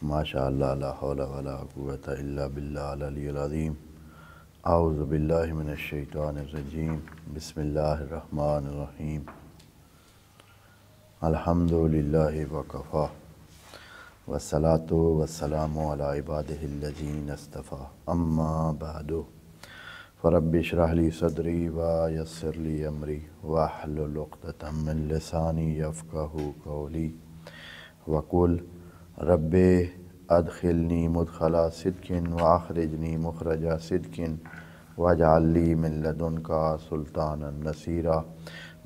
ماشاء اللہ لا حول ولا قوۃ الا باللہ العلی العظیم۔ اعوذ باللہ من الشیطان الرجیم، بسم اللہ الرحمن الرحیم۔ الحمد للہ وکفیٰ والصلاۃ والسلام علی عبادہ الذین اصطفیٰ، اما بعد فرب اشرح لی صدری ویسر لی امری واحلل عقدۃ من لسانی یفقہوا قولی وقل رب ادخلنی مدخل صدق واخرجنی مخرج صدق واجعل لی من لدنک سلطانا نصیرا۔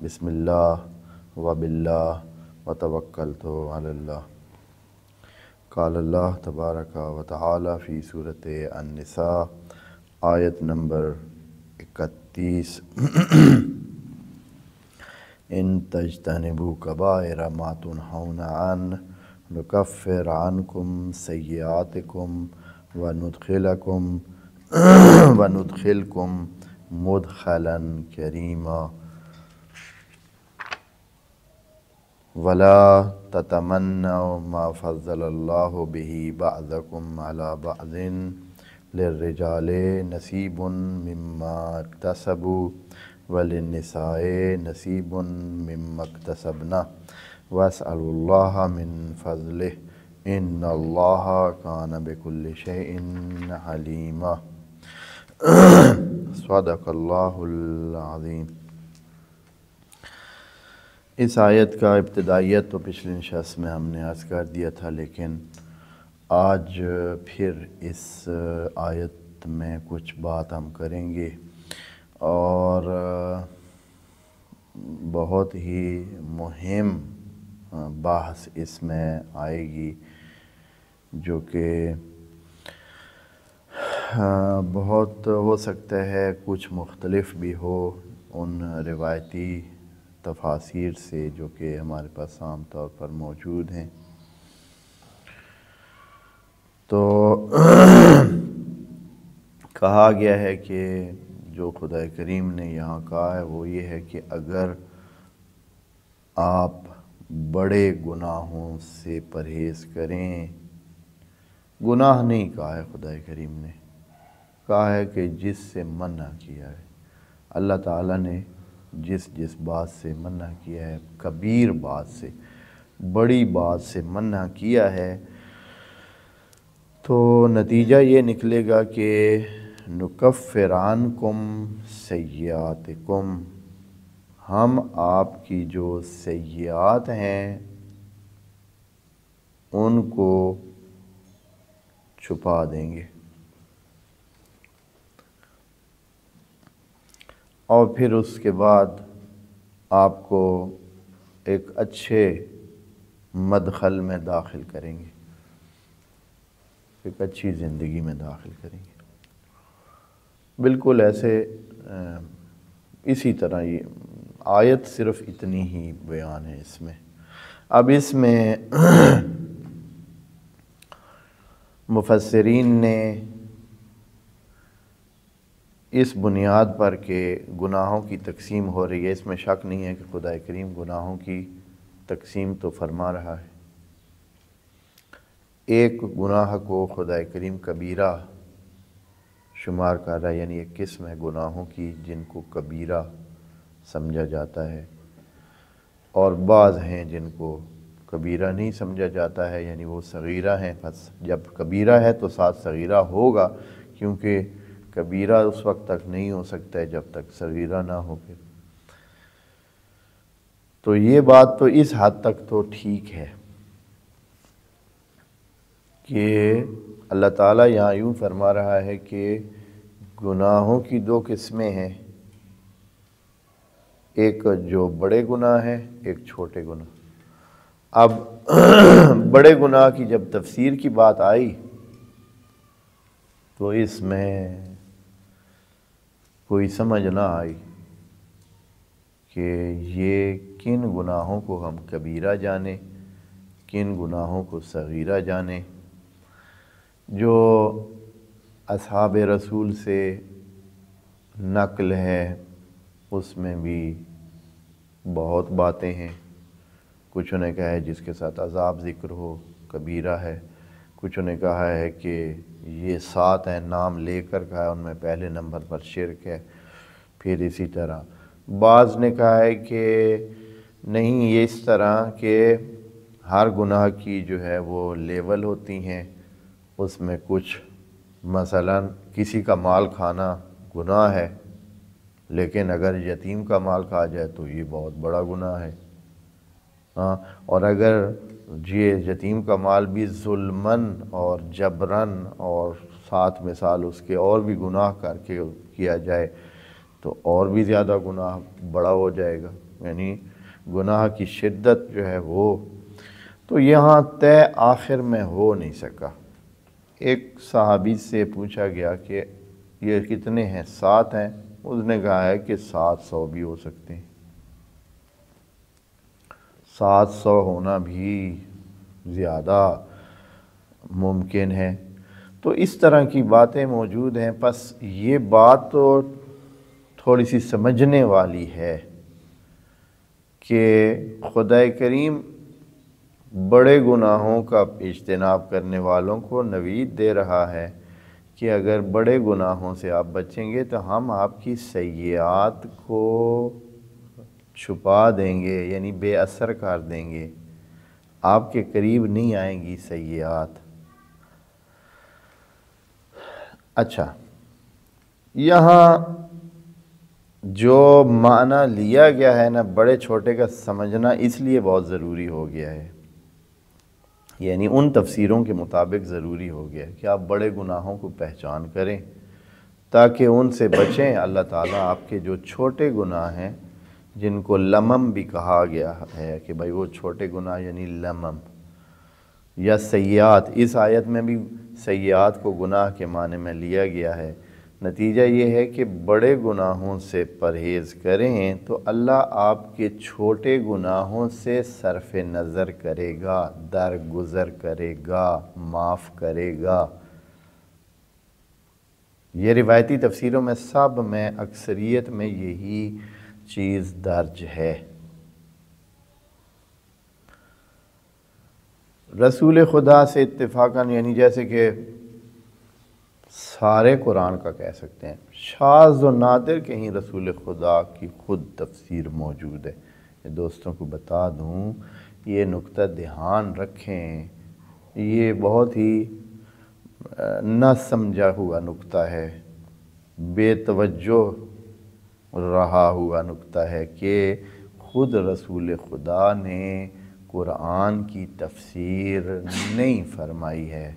بسم اللہ وباللہ وتوکلت علی اللہ۔ قال اللہ تبارک و تعالی فی سورۃ النساء آیت نمبر 31، ان تجتنبوا کبائر ما تنہون عنہ نکفر عنکم سیئاتکم وندخلکم مدخلا کریما ولا تتمنوا ما فضل اللہ بہ بعضکم علی بعض للرجال نصیب مما اکتسبوا وللنساء نصیب مما اکتسبن واسألوا اللہ من فضلہ ان اللہ کان بکل شیء علیما۔ صدق اللہ العظیم۔ اس آیت کا ابتدائیت تو پچھلے نشست میں ہم نے عرض کر دیا تھا، لیکن آج پھر اس آیت میں کچھ بات ہم کریں گے اور بہت ہی مہم بحث اس میں آئے گی، جو کہ بہت ہو سکتا ہے کچھ مختلف بھی ہو ان روایتی تفاسیر سے جو کہ ہمارے پاس عام طور پر موجود ہیں۔ تو کہا گیا ہے کہ جو خدا کریم نے یہاں کہا ہے وہ یہ ہے کہ اگر آپ بڑے گناہوں سے پرہیز کریں، گناہ نہیں کہا ہے خدا کریم نے، کہا ہے کہ جس سے منع کیا ہے اللہ تعالیٰ نے، جس بات سے منع کیا ہے، کبیر بات سے، بڑی بات سے منع کیا ہے، تو نتیجہ یہ نکلے گا کہ نکفر عنکم سیئاتکم، ہم آپ کی جو سیئات ہیں ان کو چھپا دیں گے، اور پھر اس کے بعد آپ کو ایک اچھے مدخل میں داخل کریں گے، ایک اچھی زندگی میں داخل کریں گے۔ بالکل ایسے اسی طرح یہ آیت صرف اتنی ہی بیان ہے اس میں۔ اب اس میں مفسرین نے اس بنیاد پر کہ گناہوں کی تقسیم ہو رہی ہے، اس میں شک نہیں ہے کہ خدا کریم گناہوں کی تقسیم تو فرما رہا ہے۔ ایک گناہ کو خدا کریم کبیرہ شمار کر رہا ہے، یعنی ایک قسم ہے گناہوں کی جن کو کبیرہ سمجھا جاتا ہے، اور بعض ہیں جن کو کبیرہ نہیں سمجھا جاتا ہے، یعنی وہ صغیرہ ہیں۔ پس جب کبیرہ ہے تو ساتھ صغیرہ ہوگا، کیونکہ کبیرہ اس وقت تک نہیں ہو سکتا ہے جب تک صغیرہ نہ ہو۔ پھر تو یہ بات تو اس حد تک تو ٹھیک ہے کہ اللہ تعالیٰ یہاں یوں فرما رہا ہے کہ گناہوں کی دو قسمیں ہیں، ایک جو بڑے گناہ ہیں، ایک چھوٹے گناہ۔ اب بڑے گناہ کی جب تفسیر کی بات آئی تو اس میں کوئی سمجھ نہ آئی کہ یہ کن گناہوں کو ہم کبیرہ جانیں، کن گناہوں کو صغیرہ جانیں۔ جو اصحاب رسول سے نقل ہے اس میں بھی بہت باتیں ہیں، کچھ نے کہا ہے جس کے ساتھ عذاب ذکر ہو کبیرہ ہے، کچھ نے کہا ہے کہ یہ 7 ہیں، نام لے کر کہا ہے، ان میں پہلے نمبر پر شرک ہے۔ پھر اسی طرح بعض نے کہا ہے کہ نہیں، یہ اس طرح کہ ہر گناہ کی جو ہے وہ لیول ہوتی ہیں، اس میں کچھ مثلا کسی کا مال کھانا گناہ ہے، لیکن اگر یتیم کا مال کھا جائے تو یہ بہت بڑا گناہ ہے۔ ہاں، اور اگر یہ یتیم کا مال بھی ظلمن اور جبرن اور ساتھ میں سال اس کے اور بھی گناہ کر کے کیا جائے تو اور بھی زیادہ گناہ بڑا ہو جائے گا، یعنی گناہ کی شدت جو ہے وہ تو یہاں طے آخر میں ہو نہیں سکا۔ ایک صحابی سے پوچھا گیا کہ یہ کتنے ہیں؟ 7 ہیں۔ اس نے کہا ہے کہ 700 بھی ہو سکتے ہیں، 700 ہونا بھی زیادہ ممکن ہے۔ تو اس طرح کی باتیں موجود ہیں۔ پس یہ بات تو تھوڑی سی سمجھنے والی ہے کہ خدا کریم بڑے گناہوں کا اجتناب کرنے والوں کو نوید دے رہا ہے کہ اگر بڑے گناہوں سے آپ بچیں گے تو ہم آپ کی سیئات کو چھپا دیں گے، یعنی بے اثر کر دیں گے، آپ کے قریب نہیں آئیں گی سیئات۔ اچھا، یہاں جو معنی لیا گیا ہے نا بڑے چھوٹے کا سمجھنا اس لیے بہت ضروری ہو گیا ہے، یعنی ان تفسیروں کے مطابق ضروری ہو گیا ہے کہ آپ بڑے گناہوں کو پہچان کریں تاکہ ان سے بچیں۔ اللہ تعالیٰ آپ کے جو چھوٹے گناہ ہیں جن کو لمم بھی کہا گیا ہے کہ بھائی وہ چھوٹے گناہ یعنی لمم یا سیئات، اس آیت میں بھی سیئات کو گناہ کے معنی میں لیا گیا ہے۔ نتیجہ یہ ہے کہ بڑے گناہوں سے پرہیز کریں تو اللہ آپ کے چھوٹے گناہوں سے صرف نظر کرے گا، درگزر کرے گا، معاف کرے گا۔ یہ روایتی تفسیروں میں سب میں اکثریت میں یہی چیز درج ہے۔ رسول خدا سے اتفاقاً، یعنی جیسے کہ سارے قرآن کا کہہ سکتے ہیں، شاذ و نادر کہیں رسول خدا کی خود تفسیر موجود ہے۔ یہ دوستوں کو بتا دوں، یہ نقطہ دھیان رکھیں، یہ بہت ہی نہ سمجھا ہوا نقطہ ہے، بے توجہ رہا ہوا نقطہ ہے کہ خود رسول خدا نے قرآن کی تفسیر نہیں فرمائی ہے۔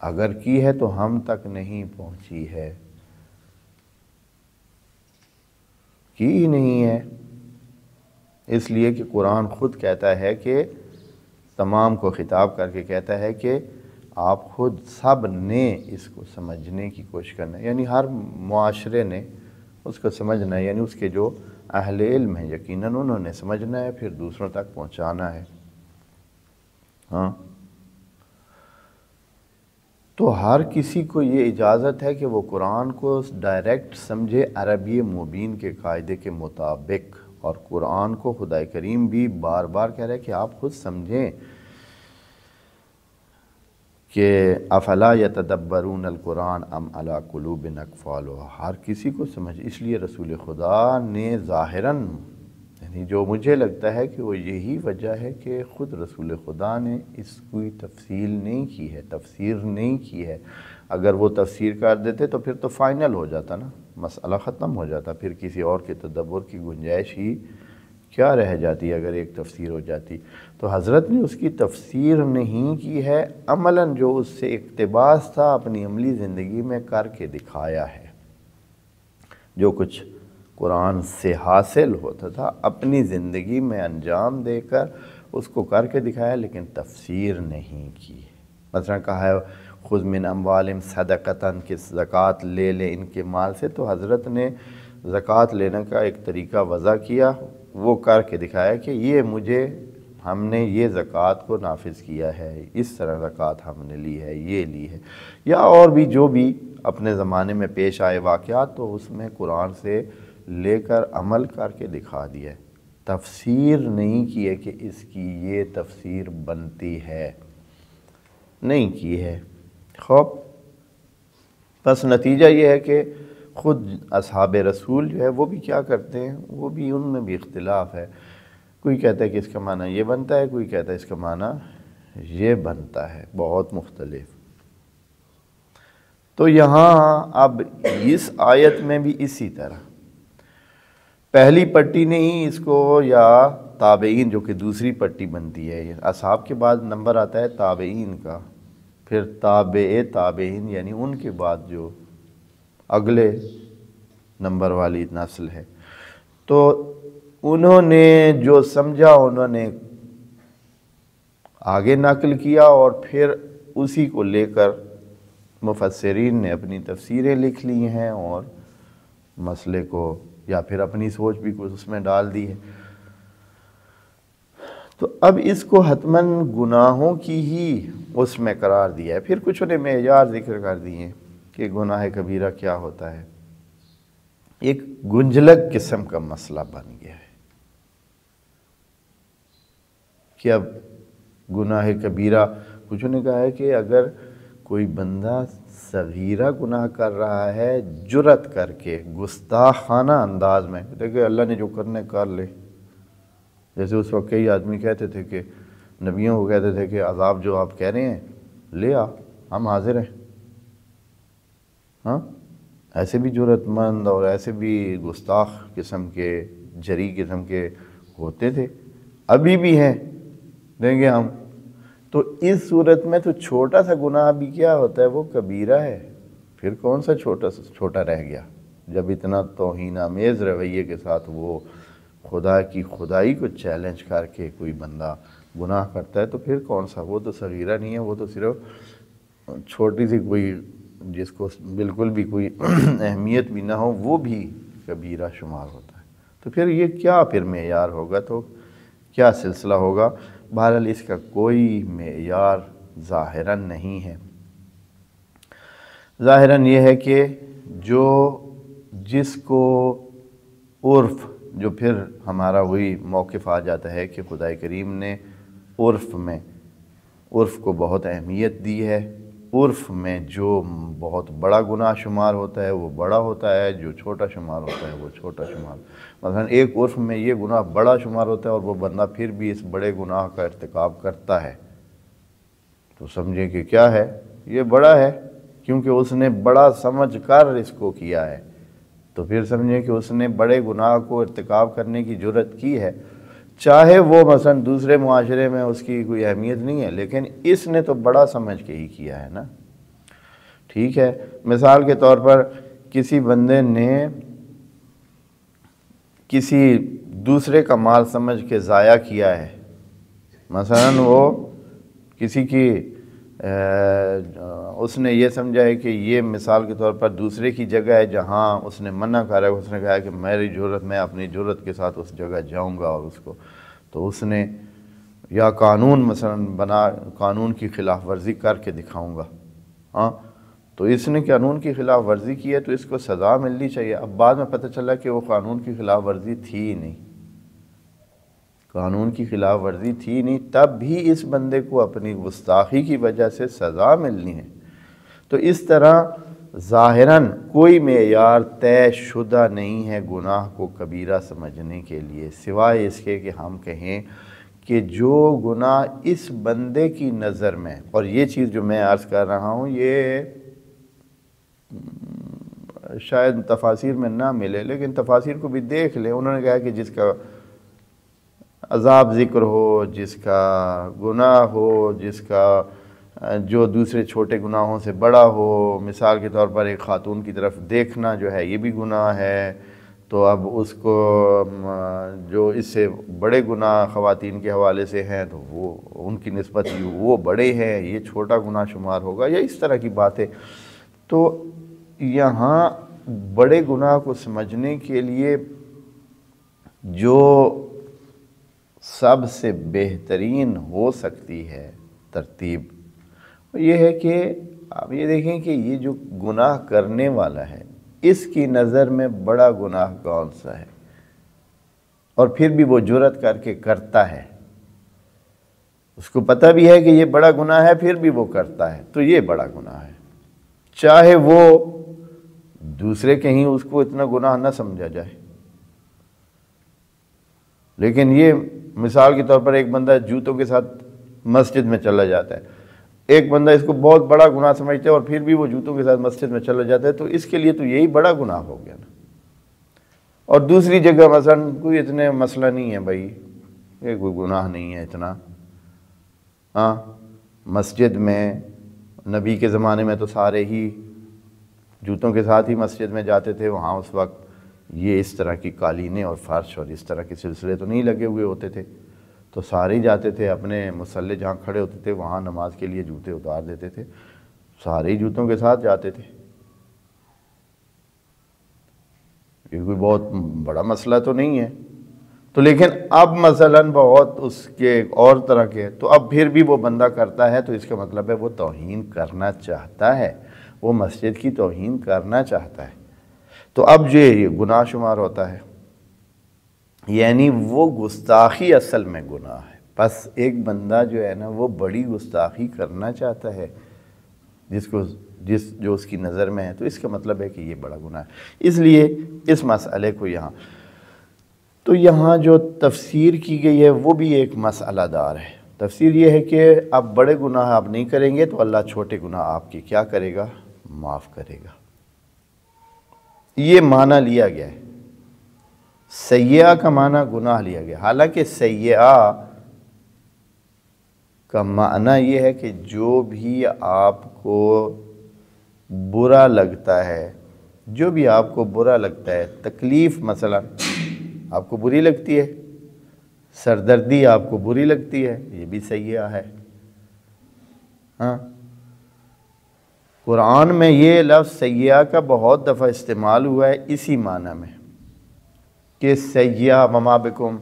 اگر کی ہے تو ہم تک نہیں پہنچی ہے، کی ہی نہیں ہے، اس لیے کہ قرآن خود کہتا ہے کہ تمام کو خطاب کر کے کہتا ہے کہ آپ خود سب نے اس کو سمجھنے کی کوشش کرنا ہے، یعنی ہر معاشرے نے اس کو سمجھنا ہے، یعنی اس کے جو اہل علم ہیں یقیناً انہوں نے سمجھنا ہے، پھر دوسروں تک پہنچانا ہے۔ ہاں، تو ہر کسی کو یہ اجازت ہے کہ وہ قرآن کو ڈائریکٹ سمجھے عربی مبین کے قاعدے کے مطابق، اور قرآن کو خدا کریم بھی بار بار کہہ رہا ہے کہ آپ خود سمجھیں کہ افلا یتدبرون القرآن ام علی قلوب اقفالها، ہر کسی کو سمجھ۔ اس لیے رسول خدا نے ظاہراً، یعنی جو مجھے لگتا ہے کہ وہ یہی وجہ ہے کہ خود رسول خدا نے اس کی تفصیل نہیں کی ہے، تفسیر نہیں کی ہے۔ اگر وہ تفسیر کر دیتے تو پھر تو فائنل ہو جاتا نا، مسئلہ ختم ہو جاتا، پھر کسی اور کے تدبر کی گنجائش ہی کیا رہ جاتی اگر ایک تفسیر ہو جاتی۔ تو حضرت نے اس کی تفسیر نہیں کی ہے، عملاً جو اس سے اقتباس تھا اپنی عملی زندگی میں کر کے دکھایا ہے۔ جو کچھ قرآن سے حاصل ہوتا تھا اپنی زندگی میں انجام دے کر اس کو کر کے دکھایا، لیکن تفسیر نہیں کی۔ مثلا کہا ہے خذ من اموالہم صدقۃ، کہ زکوٰۃ لے لے ان کے مال سے، تو حضرت نے زکوٰۃ لینے کا ایک طریقہ وضع کیا، وہ کر کے دکھایا کہ یہ ہم نے یہ زکوٰۃ کو نافذ کیا ہے، اس طرح زکوٰۃ ہم نے لی ہے، یہ لی ہے، یا اور بھی جو بھی اپنے زمانے میں پیش آئے واقعات، تو اس میں قرآن سے لے کر عمل کر کے دکھا دیا ہے۔ تفسیر نہیں کی ہے کہ اس کی یہ تفسیر بنتی ہے، نہیں کی ہے۔ خوب بس نتیجہ یہ ہے کہ خود اصحاب رسول جو ہے وہ بھی کیا کرتے ہیں، وہ بھی ان میں بھی اختلاف ہے۔ کوئی کہتا ہے کہ اس کا معنی یہ بنتا ہے، کوئی کہتا ہے اس کا معنی یہ بنتا ہے، بہت مختلف۔ تو یہاں اب اس آیت میں بھی اسی طرح پہلی پٹی نے ہی اس کو، یا تابعین جو کہ دوسری پٹی بنتی ہے، اصحاب کے بعد نمبر آتا ہے تابعین کا، پھر تابع تابعین یعنی ان کے بعد جو اگلے نمبر والی نسل ہے، تو انہوں نے جو سمجھا انہوں نے آگے نقل کیا، اور پھر اسی کو لے کر مفسرین نے اپنی تفسیریں لکھ لی ہیں اور مسئلے کو یا پھر اپنی سوچ بھی کچھ اس میں ڈال دی ہے۔ تو اب اس کو حتماً گناہوں کی ہی اس میں قرار دیا ہے۔ پھر کچھ نے معیار ذکر کر دیے کہ گناہ کبیرہ کیا ہوتا ہے، ایک گنجلک قسم کا مسئلہ بن گیا ہے کہ اب گناہ کبیرہ، کچھ نے کہا ہے کہ اگر کوئی بندہ صغیرہ گناہ کر رہا ہے جرأت کر کے گستاخانہ انداز میں، دیکھیں اللہ نے جو کرنے کر لے، جیسے اس وقت کئی آدمی کہتے تھے کہ نبیوں کو کہتے تھے کہ عذاب جو آپ کہہ رہے ہیں لے آ، ہم حاضر ہیں۔ ہاں، ایسے بھی جرأت مند اور ایسے بھی گستاخ قسم کے، جری قسم کے ہوتے تھے، ابھی بھی ہیں، دیں گے ہم۔ تو اس صورت میں تو چھوٹا سا گناہ بھی کیا ہوتا ہے، وہ کبیرہ ہے، پھر کون سا چھوٹا رہ گیا جب اتنا توہین آمیز رویے کے ساتھ وہ خدا کی خدائی کو چیلنج کر کے کوئی بندہ گناہ کرتا ہے، تو پھر کون سا، وہ تو صغیرہ نہیں ہے، وہ تو صرف چھوٹی سی کوئی، جس کو بالکل بھی کوئی اہمیت بھی نہ ہو، وہ بھی کبیرہ شمار ہوتا ہے۔ تو پھر یہ کیا پھر معیار ہوگا، تو کیا سلسلہ ہوگا؟ بہرحال اس کا کوئی معیار ظاہراً نہیں ہے۔ ظاہراً یہ ہے کہ جس کو عرف، جو پھر ہمارا وہی موقف آ جاتا ہے کہ خدا کریم نے عرف کو بہت اہمیت دی ہے، عرف میں جو بہت بڑا گناہ شمار ہوتا ہے وہ بڑا ہوتا ہے، جو چھوٹا شمار ہوتا ہے وہ چھوٹا شمار۔ مثلا ایک عرف میں یہ گناہ بڑا شمار ہوتا ہے اور وہ بندہ پھر بھی اس بڑے گناہ کا ارتکاب کرتا ہے، تو سمجھیں کہ کیا ہے، یہ بڑا ہے، کیونکہ اس نے بڑا سمجھ کر اس کو کیا ہے، تو پھر سمجھیں کہ اس نے بڑے گناہ کو ارتکاب کرنے کی جرأت کی ہے، چاہے وہ مثلا دوسرے معاشرے میں اس کی کوئی اہمیت نہیں ہے، لیکن اس نے تو بڑا سمجھ کے ہی کیا ہے نا۔ ٹھیک ہے، مثال کے طور پر کسی بندے نے کسی دوسرے کا مال سمجھ کے ضائع کیا ہے، مثلا وہ کسی کی اس نے یہ سمجھا ہے کہ یہ مثال کے طور پر دوسرے کی جگہ ہے جہاں اس نے منع کرا ہے، اس نے کہا کہ میں اپنی جرأت کے ساتھ اس جگہ جاؤں گا، اور اس کو تو اس نے یا قانون مثلا قانون کی خلاف ورزی کر کے دکھاؤں گا، ہاں، تو اس نے قانون کی خلاف ورزی کی ہے تو اس کو سزا ملنی چاہیے۔ اب بعد میں پتہ چلا کہ وہ قانون کی خلاف ورزی تھی ہی نہیں، قانون کی خلاف ورزی تھی نہیں، تب بھی اس بندے کو اپنی گستاخی کی وجہ سے سزا ملنی ہے۔ تو اس طرح ظاہراً کوئی معیار طے شدہ نہیں ہے گناہ کو کبیرہ سمجھنے کے لیے، سوائے اس کے کہ ہم کہیں کہ جو گناہ اس بندے کی نظر میں، اور یہ چیز جو میں عرض کر رہا ہوں یہ شاید تفاسیر میں نہ ملے، لیکن تفاسیر کو بھی دیکھ لیں، انہوں نے کہا کہ جس کا عذاب ذکر ہو، جس کا گناہ ہو، جس کا جو دوسرے چھوٹے گناہوں سے بڑا ہو، مثال کے طور پر ایک خاتون کی طرف دیکھنا جو ہے یہ بھی گناہ ہے، تو اب اس کو جو اس سے بڑے گناہ خواتین کے حوالے سے ہیں تو وہ ان کی نسبت وہ بڑے ہیں، یہ چھوٹا گناہ شمار ہوگا، یا اس طرح کی باتیں۔ تو یہاں بڑے گناہ کو سمجھنے کے لیے جو سب سے بہترین ہو سکتی ہے ترتیب یہ ہے کہ آپ یہ دیکھیں کہ یہ جو گناہ کرنے والا ہے اس کی نظر میں بڑا گناہ کون سا ہے، اور پھر بھی وہ جرأت کر کے کرتا ہے، اس کو پتہ بھی ہے کہ یہ بڑا گناہ ہے، پھر بھی وہ کرتا ہے، تو یہ بڑا گناہ ہے، چاہے وہ دوسرے کہیں اس کو اتنا گناہ نہ سمجھا جائے۔ لیکن یہ مثال کے طور پر ایک بندہ جوتوں کے ساتھ مسجد میں چلا جاتا ہے، ایک بندہ اس کو بہت بڑا گناہ سمجھتا ہے اور پھر بھی وہ جوتوں کے ساتھ مسجد میں چلا جاتا ہے، تو اس کے لیے تو یہی بڑا گناہ ہو گیا نا۔ اور دوسری جگہ مثلا کوئی اتنے مسئلہ نہیں ہے بھائی، یہ کوئی گناہ نہیں ہے اتنا، ہاں مسجد میں نبی کے زمانے میں تو سارے ہی جوتوں کے ساتھ ہی مسجد میں جاتے تھے، وہاں اس وقت یہ اس طرح کی قالینیں اور فرش اور اس طرح کے سلسلے تو نہیں لگے ہوئے ہوتے تھے، تو سارے ہی جاتے تھے، اپنے مصلی جہاں کھڑے ہوتے تھے وہاں نماز کے لیے جوتے اتار دیتے تھے، سارے ہی جوتوں کے ساتھ جاتے تھے۔ یہ کوئی بہت بڑا مسئلہ تو نہیں ہے، تو لیکن اب مثلا بہت اس کے اور طرح کے، تو اب پھر بھی وہ بندہ کرتا ہے، تو اس کا مطلب ہے وہ توہین کرنا چاہتا ہے، وہ مسجد کی توہین کرنا چاہتا ہے، تو اب یہ گناہ شمار ہوتا ہے، یعنی وہ گستاخی اصل میں گناہ ہے۔ بس ایک بندہ جو ہے نا وہ بڑی گستاخی کرنا چاہتا ہے جو اس کی نظر میں ہے، تو اس کا مطلب ہے کہ یہ بڑا گناہ ہے۔ اس لیے اس مسئلے کو یہاں جو تفسیر کی گئی ہے وہ بھی ایک مسئلہ دار ہے۔ تفسیر یہ ہے کہ اب بڑے گناہ آپ نہیں کریں گے تو اللہ چھوٹے گناہ آپ کے کیا کرے گا؟ معاف کرے گا۔ یہ معنی لیا گیا ہے، سیئہ کا معنی گناہ لیا گیا، حالانکہ سیئہ کا معنی یہ ہے کہ جو بھی آپ کو برا لگتا ہے، جو بھی آپ کو برا لگتا ہے، تکلیف مثلا آپ کو بری لگتی ہے، سردردی آپ کو بری لگتی ہے، یہ بھی سیئہ ہے۔ ہاں قرآن میں یہ لفظ سیئہ کا بہت دفعہ استعمال ہوا ہے اسی معنی میں کہ سیئہ وما بکم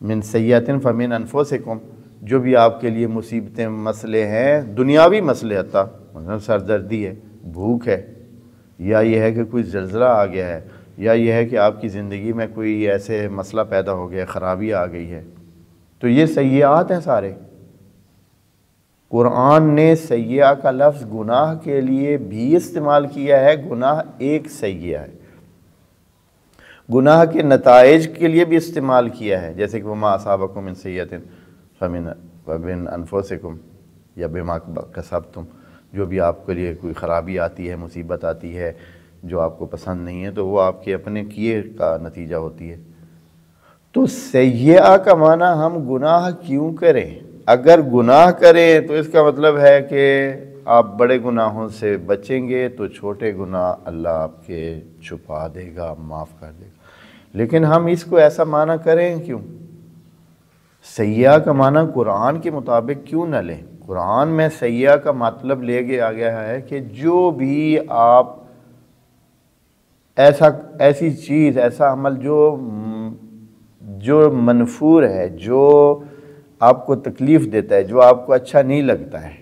من سیئۃ فمن انفسکم، جو بھی آپ کے لیے مصیبتیں مسئلے ہیں، دنیاوی مسئلے، حتیٰ مثلا سردردی ہے، بھوک ہے، یا یہ ہے کہ کوئی زلزلہ آ گیا ہے، یا یہ ہے کہ آپ کی زندگی میں کوئی ایسے مسئلہ پیدا ہو گیا، خرابی آ گئی ہے، تو یہ سیئات ہیں سارے۔ قرآن نے سیئہ کا لفظ گناہ کے لیے بھی استعمال کیا ہے، گناہ ایک سیئہ ہے، گناہ کے نتائج کے لیے بھی استعمال کیا ہے، جیسے کہ وما اصابکم من سیئۃ فمن انفسکم یا بما کسبتم، جو بھی آپ کے لیے کوئی خرابی آتی ہے، مصیبت آتی ہے جو آپ کو پسند نہیں ہے، تو وہ آپ کے اپنے کیے کا نتیجہ ہوتی ہے۔ تو سیئہ کا معنی ہم گناہ کیوں کریں؟ اگر گناہ کریں تو اس کا مطلب ہے کہ آپ بڑے گناہوں سے بچیں گے تو چھوٹے گناہ اللہ آپ کے چھپا دے گا، معاف کر دے گا۔ لیکن ہم اس کو ایسا معنی کریں کیوں؟ سیئہ کا معنی قرآن کے مطابق کیوں نہ لیں؟ قرآن میں سیئہ کا مطلب لے کے آ گیا ہے کہ جو بھی آپ ایسی چیز، ایسا عمل جو منفور ہے، جو آپ کو تکلیف دیتا ہے، جو آپ کو اچھا نہیں لگتا ہے،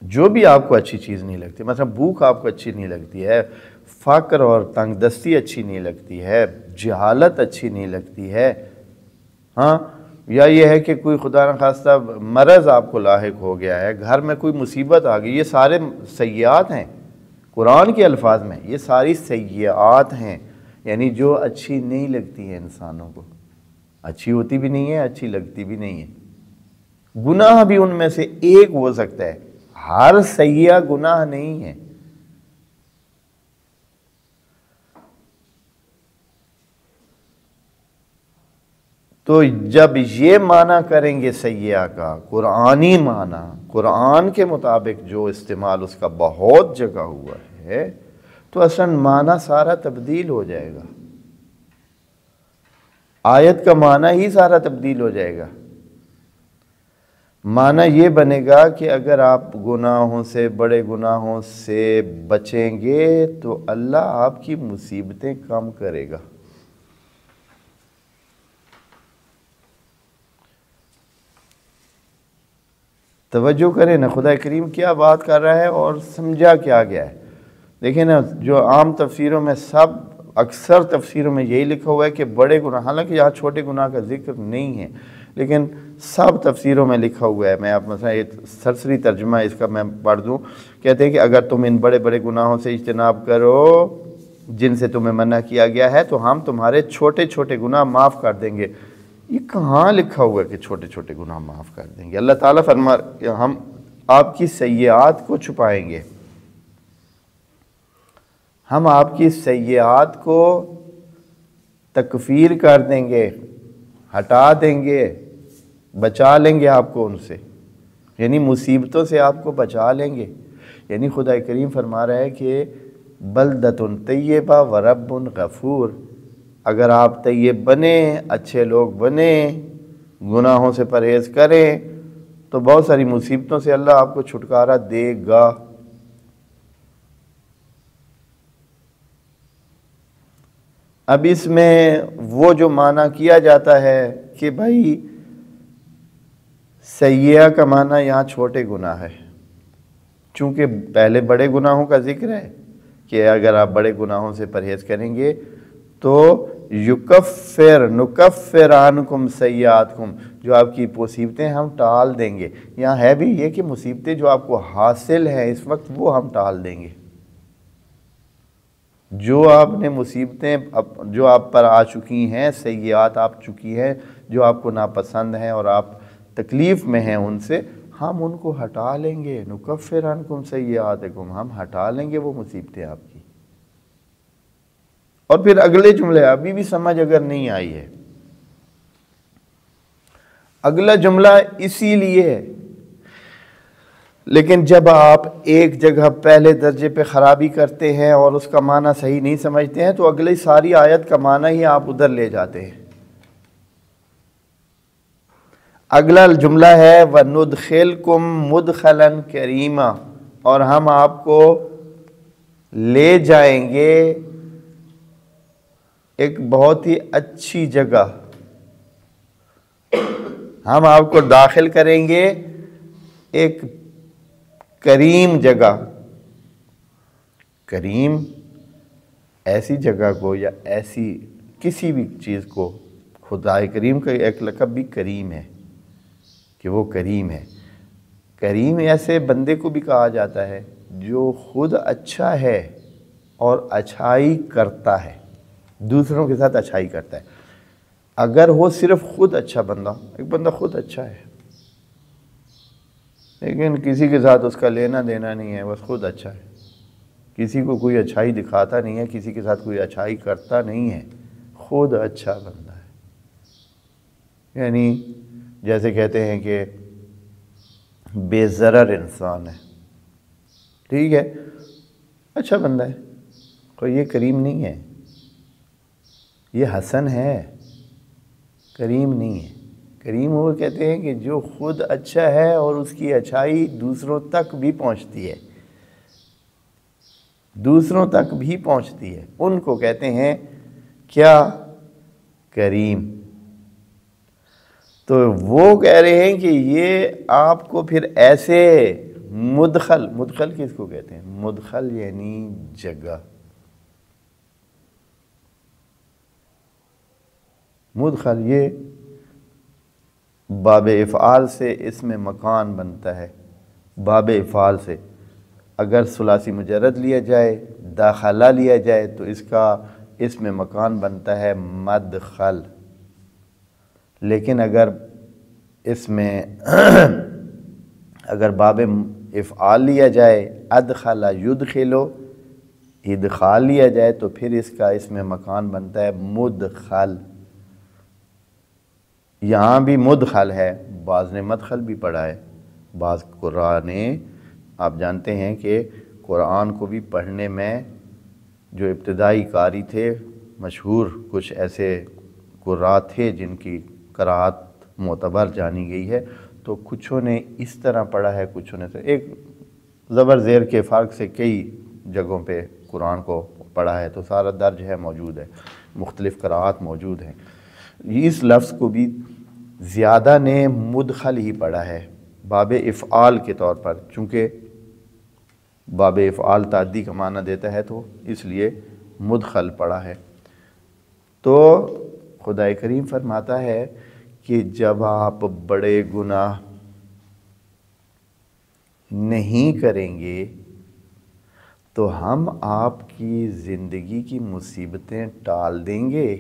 جو بھی آپ کو اچھی چیز نہیں لگتی، مثلا بھوک آپ کو اچھی نہیں لگتی ہے، فقر اور تنگ دستی اچھی نہیں لگتی ہے، جہالت اچھی نہیں لگتی ہے، ہاں، یا یہ ہے کہ کوئی خدا نخواستہ مرض آپ کو لاحق ہو گیا ہے، گھر میں کوئی مصیبت آ گئی، یہ سارے سیئات ہیں قرآن کے الفاظ میں، یہ ساری سیئات ہیں، یعنی جو اچھی نہیں لگتی ہے انسانوں کو، اچھی ہوتی بھی نہیں ہے، اچھی لگتی بھی نہیں ہے۔ گناہ بھی ان میں سے ایک ہو سکتا ہے، ہر سیئہ گناہ نہیں ہے۔ تو جب یہ معنی کریں گے سیئہ کا، قرآنی معنی، قرآن کے مطابق جو استعمال اس کا بہت جگہ ہوا ہے، تو اصلا معنی سارا تبدیل ہو جائے گا، آیت کا معنی ہی سارا تبدیل ہو جائے گا۔ معنی یہ بنے گا کہ اگر آپ گناہوں سے، بڑے گناہوں سے بچیں گے تو اللہ آپ کی مصیبتیں کم کرے گا۔ توجہ کریں نا، خدا کریم کیا بات کر رہا ہے اور سمجھا کیا گیا ہے۔ دیکھیں نا، جو عام تفسیروں میں سب اکثر تفسیروں میں یہی لکھا ہوا ہے کہ بڑے گناہ، حالانکہ یہاں چھوٹے گناہ کا ذکر نہیں ہے، لیکن سب تفسیروں میں لکھا ہوا ہے۔ میں آپ مثلا ایک سرسری ترجمہ اس کا میں پڑھ دوں، کہتے ہیں کہ اگر تم ان بڑے بڑے گناہوں سے اجتناب کرو جن سے تمہیں منع کیا گیا ہے تو ہم تمہارے چھوٹے چھوٹے گناہ معاف کر دیں گے۔ یہ کہاں لکھا ہوا ہے کہ چھوٹے چھوٹے گناہ معاف کر دیں گے؟ اللہ تعالیٰ فرما کہ ہم آپ کی سیئات کو چھپائیں گے، ہم آپ کی سیئات کو تکفیر کر دیں گے، ہٹا دیں گے، بچا لیں گے آپ کو ان سے، یعنی مصیبتوں سے آپ کو بچا لیں گے۔ یعنی خدا کریم فرما رہا ہے کہ بلدۃ طیبہ ورب غفور، اگر آپ طیب بنیں، اچھے لوگ بنیں، گناہوں سے پرہیز کریں تو بہت ساری مصیبتوں سے اللہ آپ کو چھٹکارا دے گا۔ اب اس میں وہ جو معنی کیا جاتا ہے کہ بھائی سیئہ کا معنی یہاں چھوٹے گناہ ہے، چونکہ پہلے بڑے گناہوں کا ذکر ہے کہ اگر آپ بڑے گناہوں سے پرہیز کریں گے تو نکفر عنکم سیئاتکم، جو آپ کی مصیبتیں ہم ٹال دیں گے۔ یہاں ہے بھی یہ کہ مصیبتیں جو آپ کو حاصل ہیں اس وقت وہ ہم ٹال دیں گے۔ جو آپ نے مصیبتیں جو آپ پر آ چکی ہیں، سیئات آپ چکی ہیں جو آپ کو ناپسند ہیں اور آپ تکلیف میں ہیں ان سے، ہم ان کو ہٹا لیں گے۔ نکفر عنکم سیئاتکم، ہم ہٹا لیں گے وہ مصیبتیں آپ کی۔ اور پھر اگلے جملے ابھی بھی سمجھ اگر نہیں آئی ہے، اگلا جملہ اسی لیے ہے، لیکن جب آپ ایک جگہ پہلے درجے پہ خرابی کرتے ہیں اور اس کا معنی صحیح نہیں سمجھتے ہیں تو اگلی ساری آیت کا معنی ہی آپ ادھر لے جاتے ہیں۔ اگلا جملہ ہے وَنُدْخِلْكُمْ مُدْخَلًا كَرِيمًا، اور ہم آپ کو لے جائیں گے ایک بہت ہی اچھی جگہ، ہم آپ کو داخل کریں گے ایک کریم جگہ۔ کریم ایسی جگہ کو یا ایسی کسی بھی چیز کو، خدا کریم کا ایک لقب بھی کریم ہے کہ وہ کریم ہے۔ کریم ایسے بندے کو بھی کہا جاتا ہے جو خود اچھا ہے اور اچھائی کرتا ہے، دوسروں کے ساتھ اچھائی کرتا ہے۔ اگر وہ صرف خود اچھا بندہ، ایک بندہ خود اچھا ہے لیکن کسی کے ساتھ اس کا لینا دینا نہیں ہے، بس خود اچھا ہے، کسی کو کوئی اچھائی دکھاتا نہیں ہے، کسی کے ساتھ کوئی اچھائی کرتا نہیں ہے، خود اچھا بندہ ہے، یعنی جیسے کہتے ہیں کہ بے ضرر انسان ہے، ٹھیک ہے، اچھا بندہ ہے، کوئی یہ کریم نہیں ہے، یہ حسن ہے، کریم نہیں ہے۔ کریم وہ کہتے ہیں کہ جو خود اچھا ہے اور اس کی اچھائی دوسروں تک بھی پہنچتی ہے، دوسروں تک بھی پہنچتی ہے، ان کو کہتے ہیں کیا؟ کریم۔ تو وہ کہہ رہے ہیں کہ یہ آپ کو پھر ایسے مدخل کس کو کہتے ہیں؟ مدخل یعنی جگہ، مدخل یہ باب افعال سے اسم مکان بنتا ہے، باب افعال سے اگر ثلاثی مجرد لیا جائے، داخلہ لیا جائے تو اس کا اسم مکان بنتا ہے مدخل، لیکن اگر اس میں اگر باب افعال لیا جائے، ادخل یدخلو، ادخال لیا جائے تو پھر اس کا اسم مکان بنتا ہے مدخل۔ یہاں بھی مدخل ہے، بعض نے مدخل بھی پڑھا ہے، بعض قرآن نے، آپ جانتے ہیں کہ قرآن کو بھی پڑھنے میں جو ابتدائی قاری تھے، مشہور کچھ ایسے قراء تھے جن کی قراءت معتبر جانی گئی ہے، تو کچھوں نے اس طرح پڑھا ہے، کچھوں نے ایک زبر زیر کے فرق سے کئی جگہوں پہ قرآن کو پڑھا ہے، تو سارا درج ہے، موجود ہے، مختلف قراءات موجود ہیں۔ اس لفظ کو بھی زیادہ نے مدخل ہی پڑھا ہے باب افعال کے طور پر، چونکہ باب افعال تعدی کا معنی دیتا ہے تو اس لیے مدخل پڑھا ہے۔ تو خدا کریم فرماتا ہے کہ جب آپ بڑے گناہ نہیں کریں گے تو ہم آپ کی زندگی کی مصیبتیں ٹال دیں گے،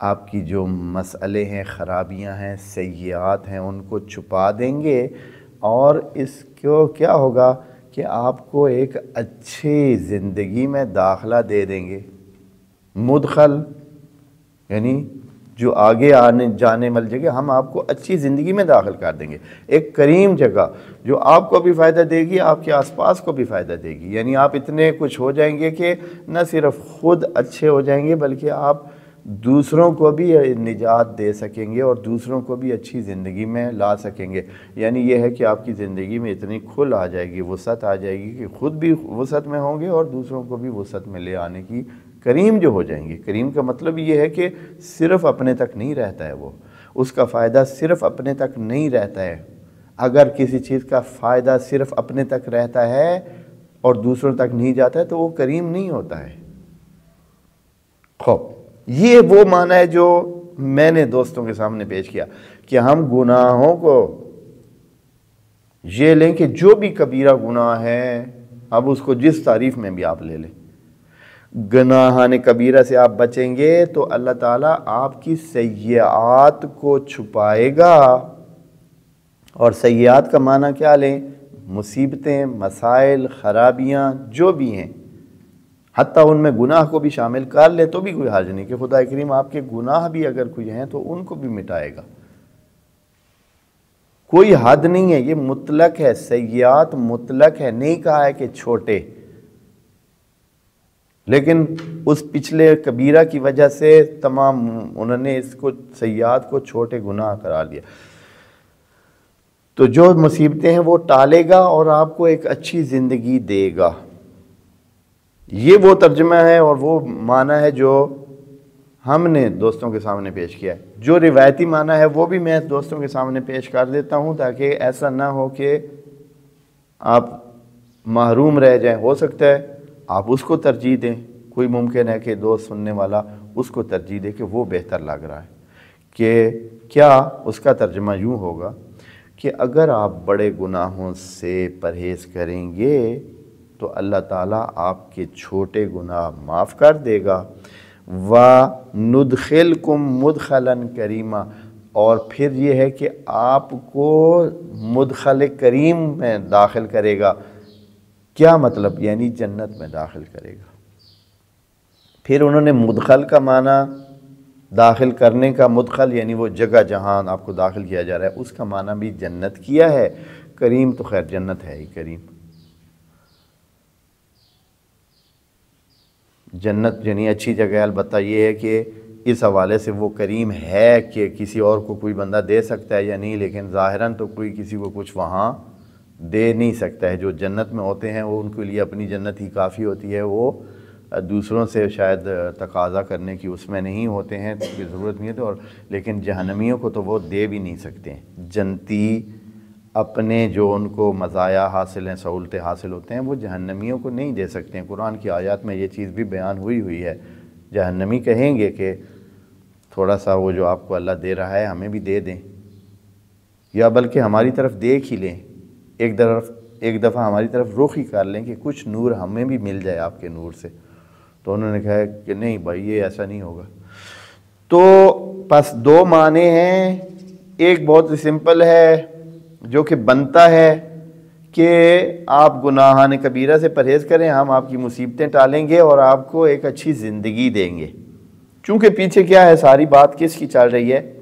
آپ کی جو مسئلے ہیں، خرابیاں ہیں، سیئات ہیں، ان کو چھپا دیں گے، اور اس کو کیا ہوگا کہ آپ کو ایک اچھی زندگی میں داخلہ دے دیں گے۔ مدخل یعنی جو آگے آنے جانے والی جگہ، ہم آپ کو اچھی زندگی میں داخل کر دیں گے، ایک کریم جگہ جو آپ کو بھی فائدہ دے گی، آپ کے آس پاس کو بھی فائدہ دے گی۔ یعنی آپ اتنے کچھ ہو جائیں گے کہ نہ صرف خود اچھے ہو جائیں گے بلکہ آپ دوسروں کو بھی نجات دے سکیں گے اور دوسروں کو بھی اچھی زندگی میں لا سکیں گے۔ یعنی یہ ہے کہ آپ کی زندگی میں اتنی کھل آ جائے گی، وسعت آ جائے گی کہ خود بھی وسعت میں ہوں گے اور دوسروں کو بھی وسعت میں لے آنے کی کریم جو ہو جائیں گے۔ کریم کا مطلب یہ ہے کہ صرف اپنے تک نہیں رہتا ہے، وہ اس کا فائدہ صرف اپنے تک نہیں رہتا ہے۔ اگر کسی چیز کا فائدہ صرف اپنے تک رہتا ہے اور دوسروں تک نہیں جاتا ہے تو وہ کریم نہیں ہوتا ہے۔ یہ وہ معنی ہے جو میں نے دوستوں کے سامنے پیش کیا کہ ہم گناہوں کو یہ لیں کہ جو بھی کبیرہ گناہ ہے، اب اس کو جس تعریف میں بھی آپ لے لیں، گناہان کبیرہ سے آپ بچیں گے تو اللہ تعالیٰ آپ کی سیئات کو چھپائے گا۔ اور سیئات کا معنی کیا لیں؟ مصیبتیں، مسائل، خرابیاں جو بھی ہیں، حتیٰ ان میں گناہ کو بھی شامل کر لے تو بھی کوئی حرج نہیں کہ خدا کریم آپ کے گناہ بھی اگر کوئی ہیں تو ان کو بھی مٹائے گا۔ کوئی حد نہیں ہے، یہ مطلق ہے، سیئات مطلق ہے، نہیں کہا ہے کہ چھوٹے، لیکن اس پچھلے کبیرہ کی وجہ سے تمام انہوں نے اس کو سیئات کو چھوٹے گناہ قرار دیا۔ تو جو مصیبتیں ہیں وہ ٹالے گا اور آپ کو ایک اچھی زندگی دے گا۔ یہ وہ ترجمہ ہے اور وہ معنی ہے جو ہم نے دوستوں کے سامنے پیش کیا ہے۔ جو روایتی معنی ہے وہ بھی میں دوستوں کے سامنے پیش کر دیتا ہوں تاکہ ایسا نہ ہو کہ آپ محروم رہ جائیں۔ ہو سکتا ہے آپ اس کو ترجیح دیں، کوئی ممکن ہے کہ دوست سننے والا اس کو ترجیح دے کہ وہ بہتر لگ رہا ہے، کہ کیا اس کا ترجمہ یوں ہوگا کہ اگر آپ بڑے گناہوں سے پرہیز کریں گے تو اللہ تعالیٰ آپ کے چھوٹے گناہ معاف کر دے گا۔ وَنُدْخِلْكُمْ مُدْخَلًا كَرِيمًا، اور پھر یہ ہے کہ آپ کو مدخل کریم میں داخل کرے گا۔ کیا مطلب؟ یعنی جنت میں داخل کرے گا۔ پھر انہوں نے مدخل کا معنی، داخل کرنے کا، مدخل یعنی وہ جگہ جہاں آپ کو داخل کیا جا رہا ہے، اس کا معنی بھی جنت کیا ہے۔ کریم تو خیر جنت ہے ہی، کریم جنت یعنی اچھی جگہ۔ البتہ یہ ہے کہ اس حوالے سے وہ کریم ہے کہ کسی اور کو کوئی بندہ دے سکتا ہے یا نہیں، لیکن ظاہراً تو کوئی کسی کو کچھ وہاں دے نہیں سکتا ہے۔ جو جنت میں ہوتے ہیں وہ ان کے لیے اپنی جنت ہی کافی ہوتی ہے، وہ دوسروں سے شاید تقاضا کرنے کی اس میں نہیں ہوتے ہیں، کی ضرورت نہیں ہے۔ اور لیکن جہنمیوں کو تو وہ دے بھی نہیں سکتے ہیں۔ جنتی اپنے جو ان کو مزایا حاصل ہیں، سہولتیں حاصل ہوتے ہیں، وہ جہنمیوں کو نہیں دے سکتے ہیں۔ قرآن کی آیات میں یہ چیز بھی بیان ہوئی ہے۔ جہنمی کہیں گے کہ تھوڑا سا وہ جو آپ کو اللہ دے رہا ہے ہمیں بھی دے دیں، یا بلکہ ہماری طرف دیکھ ہی لیں، ایک دفعہ ہماری طرف رخ ہی کر لیں کہ کچھ نور ہمیں بھی مل جائے آپ کے نور سے۔ تو انہوں نے کہا کہ نہیں بھائی یہ ایسا نہیں ہوگا۔ تو بس دو معنی ہیں، ایک بہت سمپل ہے جو کہ بنتا ہے کہ آپ گناہان کبیرہ سے پرہیز کریں، ہم آپ کی مصیبتیں ٹالیں گے اور آپ کو ایک اچھی زندگی دیں گے۔ چونکہ پیچھے کیا ہے، ساری بات کس کی چل رہی ہے؟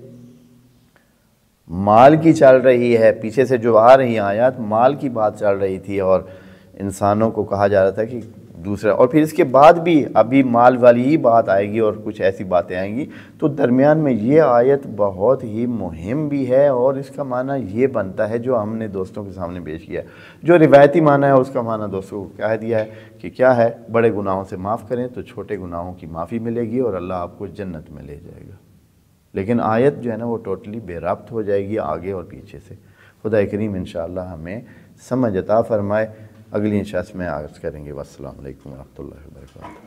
مال کی چل رہی ہے۔ پیچھے سے جو آ رہی ہیں آیات مال کی بات چل رہی تھی اور انسانوں کو کہا جا رہا تھا کہ دوسرا، اور پھر اس کے بعد بھی ابھی مال والی ہی بات آئے گی اور کچھ ایسی باتیں آئیں گی۔ تو درمیان میں یہ آیت بہت ہی مہم بھی ہے اور اس کا معنی یہ بنتا ہے جو ہم نے دوستوں کے سامنے پیش کیا ہے۔ جو روایتی معنی ہے اس کا معنی دوستوں کو کہہ دیا ہے کہ کیا ہے، بڑے گناہوں سے معاف کریں تو چھوٹے گناہوں کی معافی ملے گی اور اللہ آپ کو جنت میں لے جائے گا۔ لیکن آیت جو ہے نا وہ ٹوٹلی بے ربط ہو جائے گی آگے اور پیچھے سے۔ خدا کریم انشاءاللہ ہمیں سمجھ عطا فرمائے۔ اگلی نشست میں عرض کریں گے۔ والسلام علیکم ورحمۃ اللہ وبرکاتہ۔